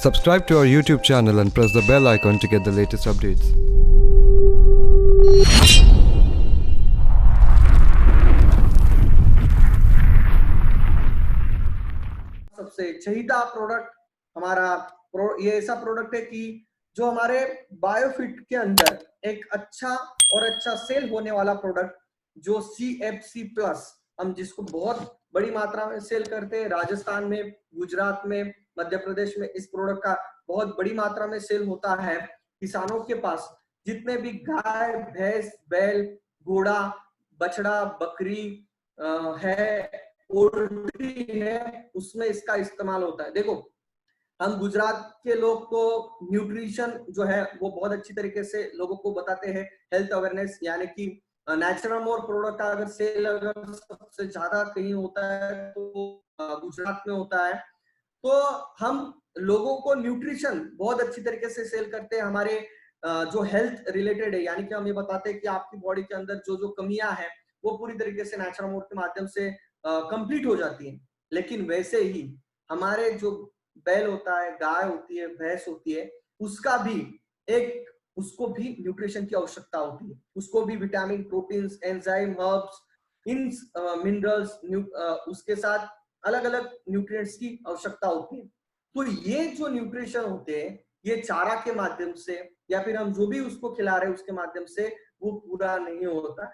Subscribe to our YouTube channel and press the bell icon to get the latest updates. सबसे चहीता product हमारा ये ऐसा product है कि जो हमारे बायोफिट के अंदर एक अच्छा सेल होने वाला प्रोडक्ट जो CFC प्लस, हम जिसको बहुत बड़ी मात्रा में सेल करते हैं। राजस्थान में, गुजरात में, मध्य प्रदेश में इस प्रोडक्ट का बहुत बड़ी मात्रा में सेल होता है। किसानों के पास जितने भी गाय, भैंस, बैल, घोड़ा, बछड़ा, बकरी है, पोल्ट्री है, उसमें इसका इस्तेमाल होता है। देखो, हम गुजरात के लोग को न्यूट्रिशन जो है वो बहुत अच्छी तरीके से लोगों को बताते हैं। हेल्थ अवेयरनेस, यानी कि नेचुरल मोर प्रोडक्ट का अगर सेल अगर सबसे ज्यादा कहीं होता है तो गुजरात में होता है। तो हम लोगों को न्यूट्रिशन बहुत अच्छी तरीके से सेल करते हैं। हमारे जो हेल्थ रिलेटेड है, यानी कि हम ये बताते हैं कि आपकी बॉडी के अंदर जो जो कमियां हैं वो पूरी तरीके से नेचुरल मोर के माध्यम से कंप्लीट हो जाती है। लेकिन वैसे ही हमारे जो बैल होता है, गाय होती है, भैंस होती है, उसको भी न्यूट्रिशन की आवश्यकता होती है। उसको भी विटामिन, प्रोटीन्स, एंजाइम, हर्ब्स, इन मिनरल्स, उसके साथ अलग अलग न्यूट्रिएंट्स की आवश्यकता होती है। तो ये जो न्यूट्रिशन होते हैं ये चारा के माध्यम से या फिर हम जो भी उसको खिला रहे हैं उसके माध्यम से वो पूरा नहीं होता है।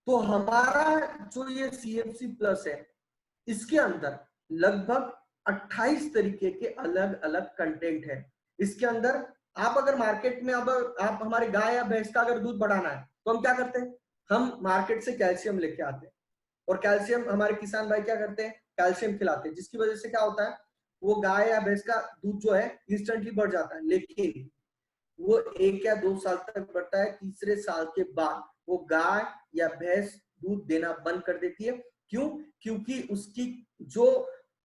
तो हमारा जो ये CFC प्लस है, इसके अंदर लगभग 28 तरीके के अलग अलग कंटेंट है। इसके अंदर आप अगर मार्केट में, अब आप हमारे गाय या भैंस का अगर दूध बढ़ाना है तो हम क्या करते हैं, हम मार्केट से कैल्शियम लेके आते हैं और कैल्शियम हमारे किसान भाई क्या करते हैं, कैल्शियम खिलाते हैं, जिसकी वजह से क्या होता है, वो गाय या भैंस का दूध जो है इंस्टेंटली बढ़ जाता है। लेकिन वो 1 या 2 साल तक बढ़ता है। तीसरे साल के बाद वो गाय या भैंस दूध देना बंद कर देती है। क्यों? क्योंकि उसकी जो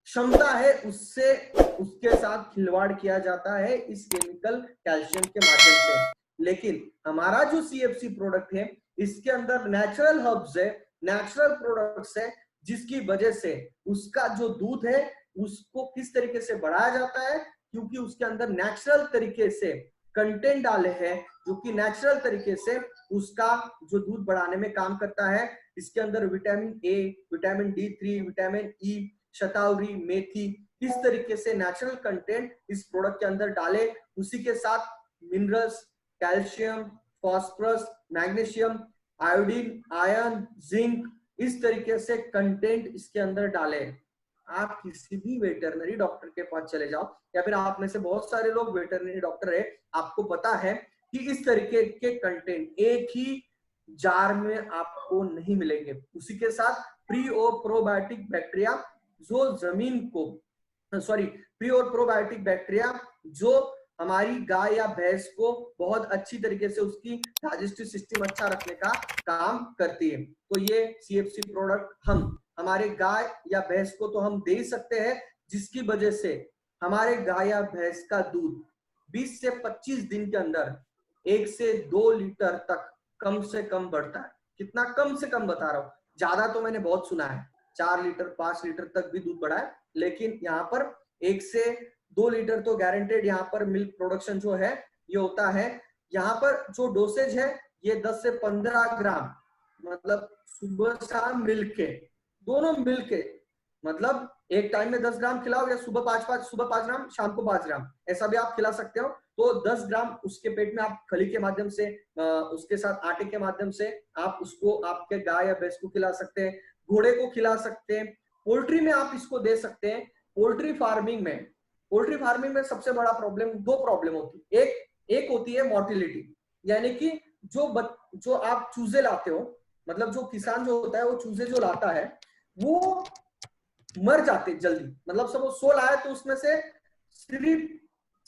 क्षमता है उससे उसके साथ खिलवाड़ किया जाता है इस केमिकल कैल्शियम के माध्यम से। लेकिन हमारा जो CFC प्रोडक्ट है इसके अंदर नेचुरल हर्ब्स है, नेचुरल प्रोडक्ट्स है, जिसकी वजह से उसका जो दूध है उसको किस तरीके से बढ़ाया जाता है, क्योंकि उसके अंदर नेचुरल तरीके से कंटेंट डाले हैं जो कि नेचुरल तरीके से उसका जो दूध बढ़ाने में काम करता है। इसके अंदर vitamin A, vitamin D3, vitamin E, शतावरी, मेथी, इस तरीके से नेचुरल कंटेंट इस प्रोडक्ट के अंदर डाले। उसी के साथ minerals, calcium, phosphorus, magnesium, iodine, iron, zinc, इस तरीके से कंटेंट इसके अंदर डाले। आप किसी भी वेटरनरी डॉक्टर के पास चले जाओ, या फिर आप में से बहुत सारे लोग वेटरनरी डॉक्टर है, आपको पता है कि इस तरीके के कंटेंट एक ही जार में आपको नहीं मिलेंगे। उसी के साथ प्री और प्रोबायोटिक बैक्टीरिया जो जमीन को प्री और प्रोबायोटिक बैक्टीरिया जो हमारी गाय या भैंस को बहुत अच्छी तरीके से उसकी डाइजेस्टिव सिस्टम अच्छा रखने का काम करती है। तो ये CFC प्रोडक्ट हम हमारे गाय या भैंस को तो हम दे ही सकते हैं, जिसकी वजह से हमारे गाय या भैंस का दूध 20 से 25 दिन के अंदर 1 से 2 लीटर तक कम से कम बढ़ता है। कितना कम से कम बता रहा हूं, ज्यादा तो मैंने बहुत सुना है, 4 लीटर 5 लीटर तक भी दूध बढ़ा है, लेकिन यहाँ पर 1 से 2 लीटर तो गारंटेड यहाँ पर मिल्क प्रोडक्शन जो है ये होता है। यहाँ पर जो डोसेज है ये 10 से 15 ग्राम, मतलब सुबह शाम मिलके, दोनों मिलके, मतलब एक टाइम में 10 ग्राम खिलाओ या सुबह 5 ग्राम, शाम को 5 ग्राम, ऐसा भी आप खिला सकते हो। तो 10 ग्राम उसके पेट में आप खली के माध्यम से, उसके साथ आटे के माध्यम से आप उसको आपके गाय या भैंस को खिला सकते हैं, घोड़े को खिला सकते हैं। पोल्ट्री में आप इसको दे सकते हैं। पोल्ट्री फार्मिंग में सबसे बड़ा प्रॉब्लम, 2 प्रॉब्लम होती है। एक होती है मोर्टिलिटी, यानी कि जो आप चूजे लाते हो, मतलब जो किसान जो होता है वो चूजे जो लाता है वो मर जाते जल्दी, मतलब सब 100 लाए तो उसमें से सिर्फ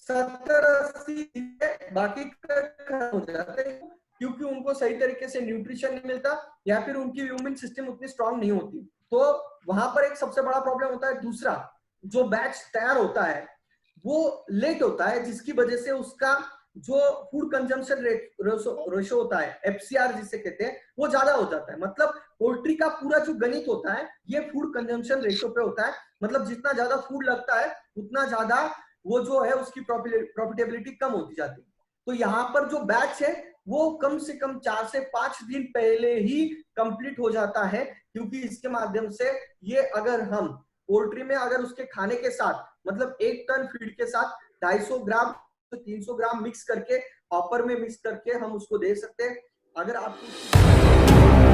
70-80 बाकी खत्म हो जाते हैं, क्योंकि उनको सही तरीके से न्यूट्रिशन नहीं मिलता या फिर उनकी इम्यून सिस्टम उतनी स्ट्रांग नहीं होती। तो वहां पर एक सबसे बड़ा प्रॉब्लम होता है। दूसरा, जो बैच तैयार होता है वो लेट होता है, जिसकी वजह से उसका जो फूड कंजम्पशन रेशो होता है, FCR जिसे कहते हैं, वो ज्यादा हो जाता है। मतलब पोल्ट्री का पूरा जो गणित होता है ये फूड कंजम्पशन रेशो पे होता है। मतलब जितना ज्यादा फूड लगता है उतना ज्यादा वो जो है उसकी प्रॉफिटेबिलिटी कम होती जाती है। तो यहाँ पर जो बैच है वो कम से कम 4 से 5 दिन पहले ही कंप्लीट हो जाता है, क्योंकि इसके माध्यम से ये अगर हम पोल्ट्री में अगर उसके खाने के साथ मतलब 1 टन फीड के साथ 250 ग्राम तो 300 ग्राम मिक्स करके हॉपर में मिक्स करके हम उसको दे सकते हैं। अगर आपको